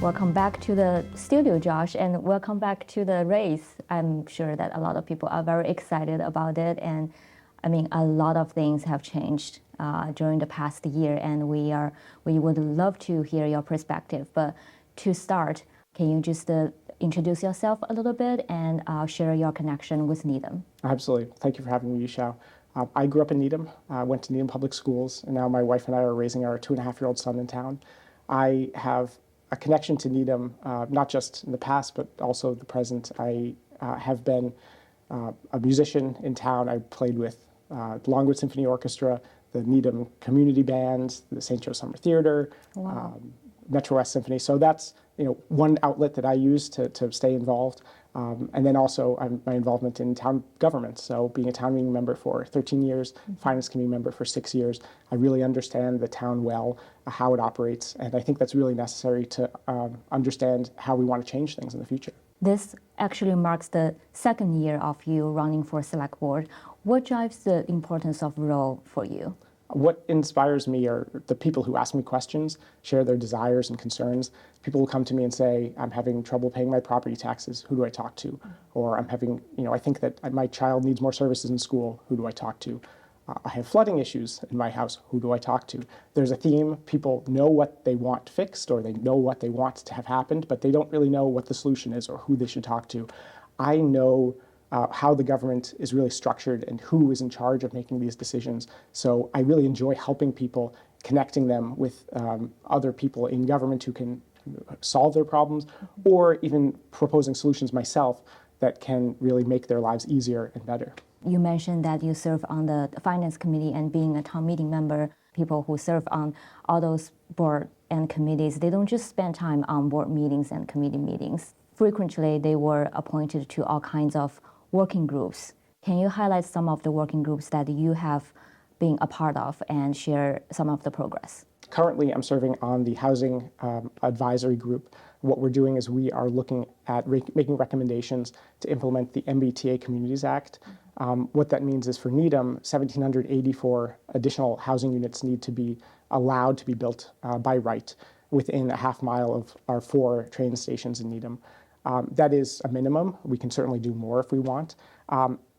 Welcome back to the studio, Josh, and welcome back to the race. I'm sure that a lot of people are very excited about it, and I mean, a lot of things have changed during the past year, and we would love to hear your perspective. But to start, can you just introduce yourself a little bit and share your connection with Needham? Absolutely. Thank you for having me, Yishao. I grew up in Needham, went to Needham Public Schools, and now my wife and I are raising our 2.5-year-old son in town. I have a connection to Needham, not just in the past, but also the present. I have been a musician in town. I played with the Longwood Symphony Orchestra, the Needham Community Band, the St. Joe Summer Theater, Wow. Metro West Symphony. So that's one outlet that I use to stay involved. And then also my involvement in town government. So being a town meeting member for 13 years, finance committee member for 6 years, I really understand the town well, how it operates. And I think that's really necessary to understand how we want to change things in the future. This actually marks the second year of you running for select board. What drives the importance of role for you? What inspires me are the people who ask me questions, share their desires and concerns. People will come to me and say, I'm having trouble paying my property taxes. Who do I talk to? Or I'm having, I think that my child needs more services in school. Who do I talk to? I have flooding issues in my house. Who do I talk to? There's a theme. People know what they want fixed or they know what they want to have happened, but they don't really know what the solution is or who they should talk to. I know how the government is really structured and who is in charge of making these decisions. So I really enjoy helping people, connecting them with other people in government who can solve their problems, or even proposing solutions myself that can really make their lives easier and better. You mentioned that you serve on the finance committee, and being a town meeting member, people who serve on all those board and committees, they don't just spend time on board meetings and committee meetings. Frequently, they were appointed to all kinds of working groups. Can you highlight some of the working groups that you have been a part of and share some of the progress? Currently, I'm serving on the Housing Advisory Group. What we're doing is we are looking at making recommendations to implement the MBTA Communities Act. What that means is for Needham, 1,784 additional housing units need to be allowed to be built by right within a half mile of our 4 train stations in Needham. That is a minimum. We can certainly do more if we want.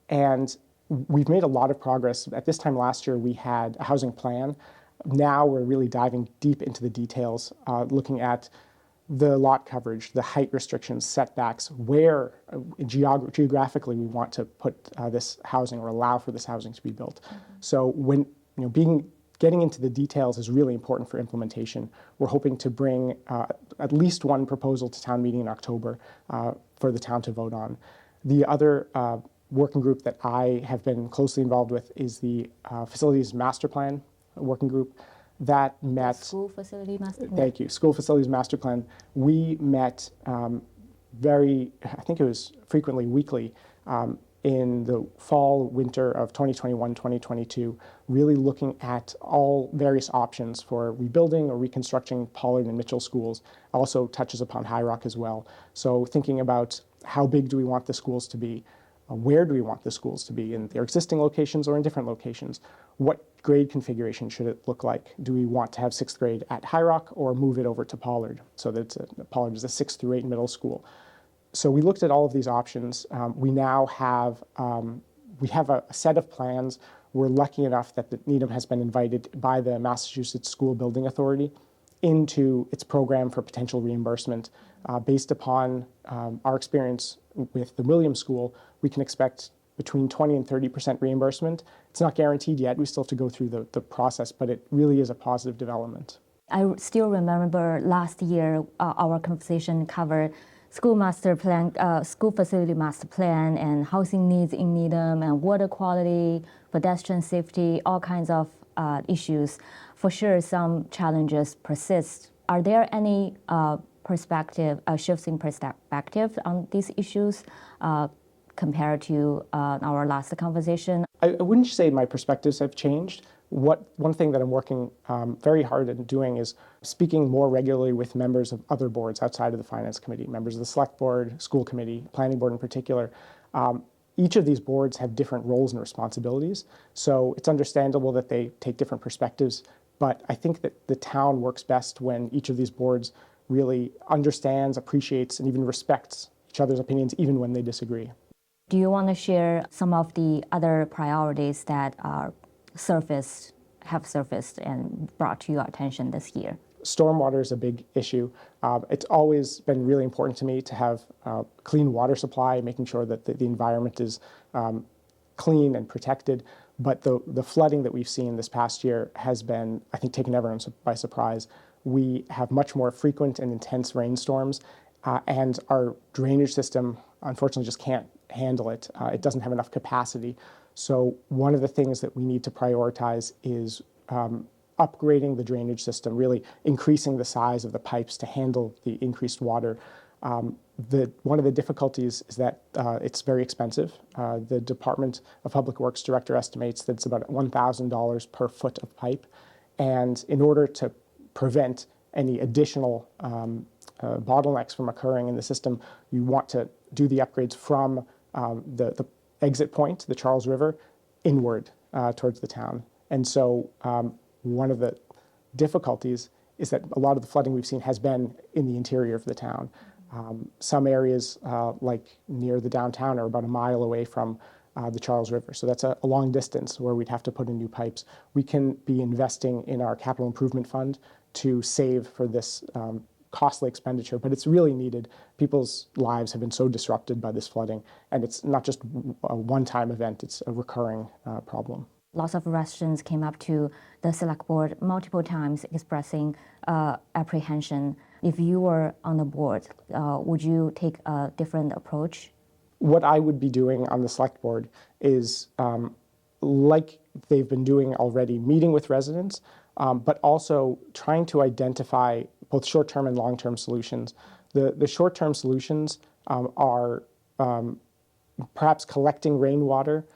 And we've made a lot of progress. At this time last year, we had a housing plan. Now we're really diving deep into the details, looking at the lot coverage, the height restrictions, setbacks, where geographically we want to put this housing or allow for this housing to be built. So when getting into the details is really important for implementation. We're hoping to bring at least one proposal to town meeting in October for the town to vote on. The other working group that I have been closely involved with is the Facilities Master Plan working group. That met... School Facility Master Plan? Thank you. School Facilities Master Plan. We met I think it was frequently, weekly, in the fall, winter of 2021-2022, really looking at all various options for rebuilding or reconstructing Pollard and Mitchell schools. Also touches upon High Rock as well. So thinking about how big do we want the schools to be? Where do we want the schools to be, in their existing locations or in different locations? What grade configuration should it look like? Do we want to have 6th grade at High Rock or move it over to Pollard so that Pollard is a 6 through 8 middle school? So we looked at all of these options. We now have a set of plans. We're lucky enough that the Needham has been invited by the Massachusetts School Building Authority into its program for potential reimbursement. Based upon our experience with the Williams School, we can expect between 20 and 30% reimbursement. It's not guaranteed yet. We still have to go through the process, but it really is a positive development. I still remember last year our conversation covered school master plan, school facility master plan, and housing needs in Needham, and water quality, pedestrian safety, all kinds of issues. For sure, some challenges persist. Are there any shifts in perspective on these issues compared to our last conversation? I wouldn't say my perspectives have changed. One thing that I'm working very hard at doing is speaking more regularly with members of other boards outside of the Finance Committee, members of the Select Board, School Committee, Planning Board in particular. Each of these boards have different roles and responsibilities, so it's understandable that they take different perspectives, but I think that the town works best when each of these boards really understands, appreciates, and even respects each other's opinions, even when they disagree. Do you want to share some of the other priorities that have surfaced and brought to your attention this year? Stormwater is a big issue. It's always been really important to me to have clean water supply, making sure that the environment is clean and protected. But the flooding that we've seen this past year has been, I think, taken everyone by surprise. We have much more frequent and intense rainstorms, and our drainage system, unfortunately, just can't handle it. It doesn't have enough capacity. So one of the things that we need to prioritize is upgrading the drainage system, really increasing the size of the pipes to handle the increased water. One of the difficulties is that it's very expensive. The Department of Public Works director estimates that it's about $1,000 per foot of pipe. And in order to prevent any additional bottlenecks from occurring in the system, you want to do the upgrades from the exit point, the Charles River, inward towards the town. And so one of the difficulties is that a lot of the flooding we've seen has been in the interior of the town. Some areas, like near the downtown, are about a mile away from the Charles River. So that's a long distance where we'd have to put in new pipes. We can be investing in our capital improvement fund to save for this costly expenditure, but it's really needed. People's lives have been so disrupted by this flooding, and it's not just a one-time event, it's a recurring problem. Lots of residents came up to the select board multiple times expressing apprehension. If you were on the board, would you take a different approach? What I would be doing on the select board is, like they've been doing already, meeting with residents, but also trying to identify both short-term and long-term solutions. The short-term solutions are perhaps collecting rainwater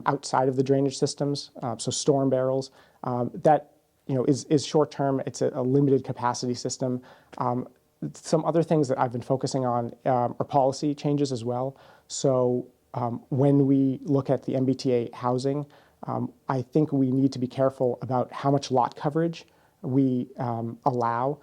outside of the drainage systems, so storm barrels. That is short-term. It's a limited capacity system. Some other things that I've been focusing on are policy changes as well. So when we look at the MBTA housing, I think we need to be careful about how much lot coverage we allow.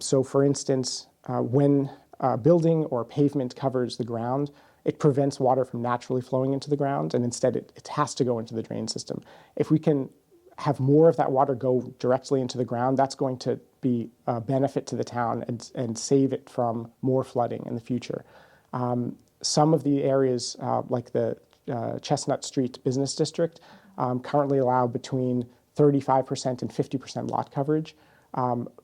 So for instance, when a building or pavement covers the ground, it prevents water from naturally flowing into the ground, and instead it has to go into the drain system. If we can have more of that water go directly into the ground, that's going to be a benefit to the town and save it from more flooding in the future. Some of the areas, like the Chestnut Street Business District, currently allow between 35% and 50% lot coverage.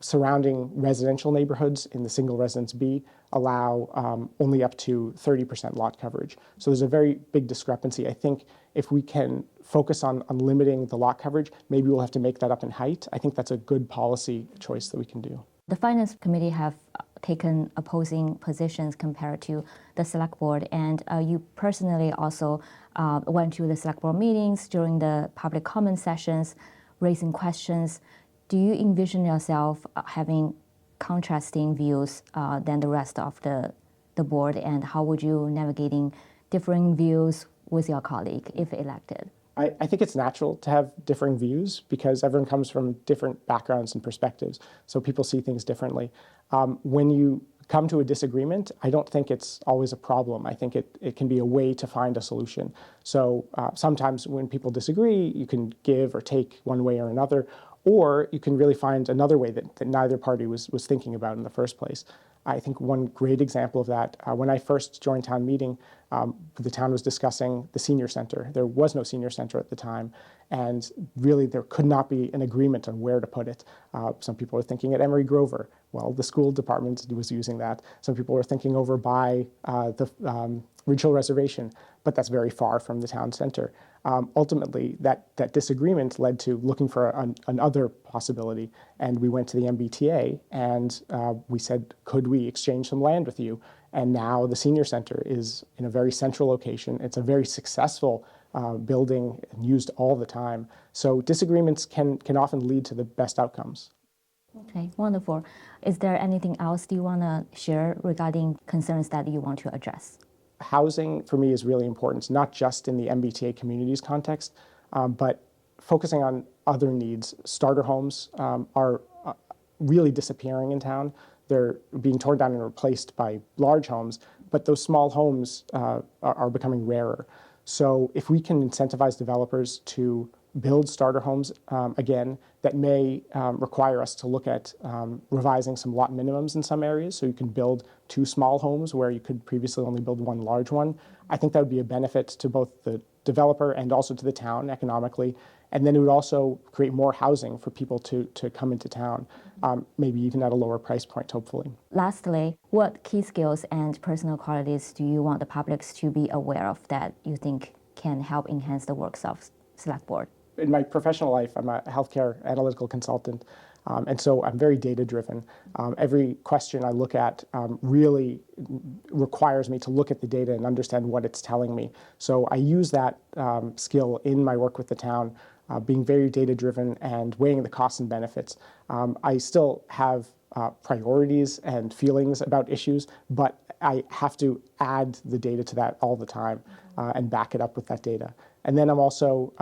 Surrounding residential neighborhoods in the single residence B allow only up to 30% lot coverage. So there's a very big discrepancy. I think if we can focus on limiting the lot coverage, maybe we'll have to make that up in height. I think that's a good policy choice that we can do. The Finance Committee have taken opposing positions compared to the Select Board, and you personally also went to the Select Board meetings during the public comment sessions, raising questions. Do you envision yourself having contrasting views than the rest of the board, and how would you navigating differing views with your colleague if elected? I think it's natural to have differing views because everyone comes from different backgrounds and perspectives, so people see things differently. When you come to a disagreement, I don't think it's always a problem. I think it can be a way to find a solution. So sometimes when people disagree, you can give or take one way or another, or you can really find another way that neither party was thinking about in the first place. I think one great example of that, when I first joined town meeting, the town was discussing the senior center. There was no senior center at the time, and really there could not be an agreement on where to put it. Some people were thinking at Emery Grover. Well, the school department was using that. Some people were thinking over by the Ridge Hill Reservation, but that's very far from the town center. Ultimately, that disagreement led to looking for another possibility, and we went to the MBTA and we said, could we exchange some land with you? And now the senior center is in a very central location. It's a very successful building and used all the time. So disagreements can often lead to the best outcomes. Okay, wonderful. Is there anything else you want to share regarding concerns that you want to address? Housing for me is really important, not just in the MBTA communities context, but focusing on other needs. Starter homes are really disappearing in town. they're being torn down and replaced by large homes, but those small homes are becoming rarer. So if we can incentivize developers to build starter homes, again, that may require us to look at revising some lot minimums in some areas, so you can build 2 small homes where you could previously only build 1 large one. I think that would be a benefit to both the developer and also to the town economically. And then it would also create more housing for people to come into town, maybe even at a lower price point, hopefully. Lastly, what key skills and personal qualities do you want the public to be aware of that you think can help enhance the works of Select Board? In my professional life, I'm a healthcare analytical consultant, and so I'm very data-driven. Every question I look at really requires me to look at the data and understand what it's telling me. So I use that skill in my work with the town, being very data-driven and weighing the costs and benefits. I still have priorities and feelings about issues, but I have to add the data to that all the time and back it up with that data. And then I'm also,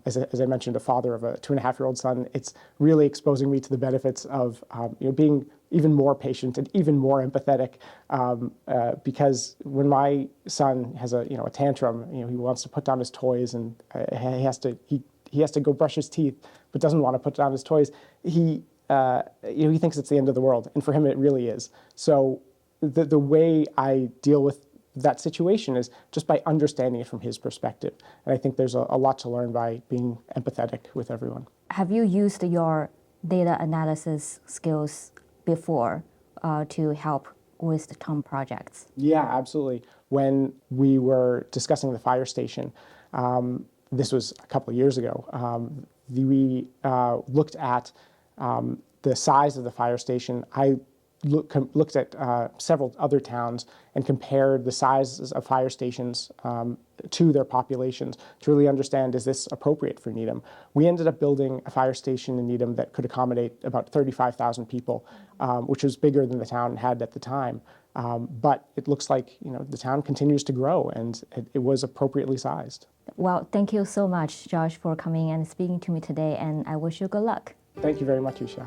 as I mentioned, a father of a 2.5-year-old son. It's really exposing me to the benefits of being even more patient and even more empathetic. Because when my son has a tantrum, he wants to put down his toys and he has to go brush his teeth, but doesn't want to put down his toys. He thinks it's the end of the world, and for him it really is. So the way I deal with that situation is just by understanding it from his perspective. And I think there's a lot to learn by being empathetic with everyone. Have you used your data analysis skills before to help with the town projects? Yeah, absolutely. When we were discussing the fire station, this was a couple of years ago, we looked at the size of the fire station. I looked at several other towns and compared the sizes of fire stations to their populations to really understand, is this appropriate for Needham? We ended up building a fire station in Needham that could accommodate about 35,000 people, which was bigger than the town had at the time. But it looks like the town continues to grow, and it was appropriately sized. Well, thank you so much, Josh, for coming and speaking to me today, and I wish you good luck. Thank you very much, Isha.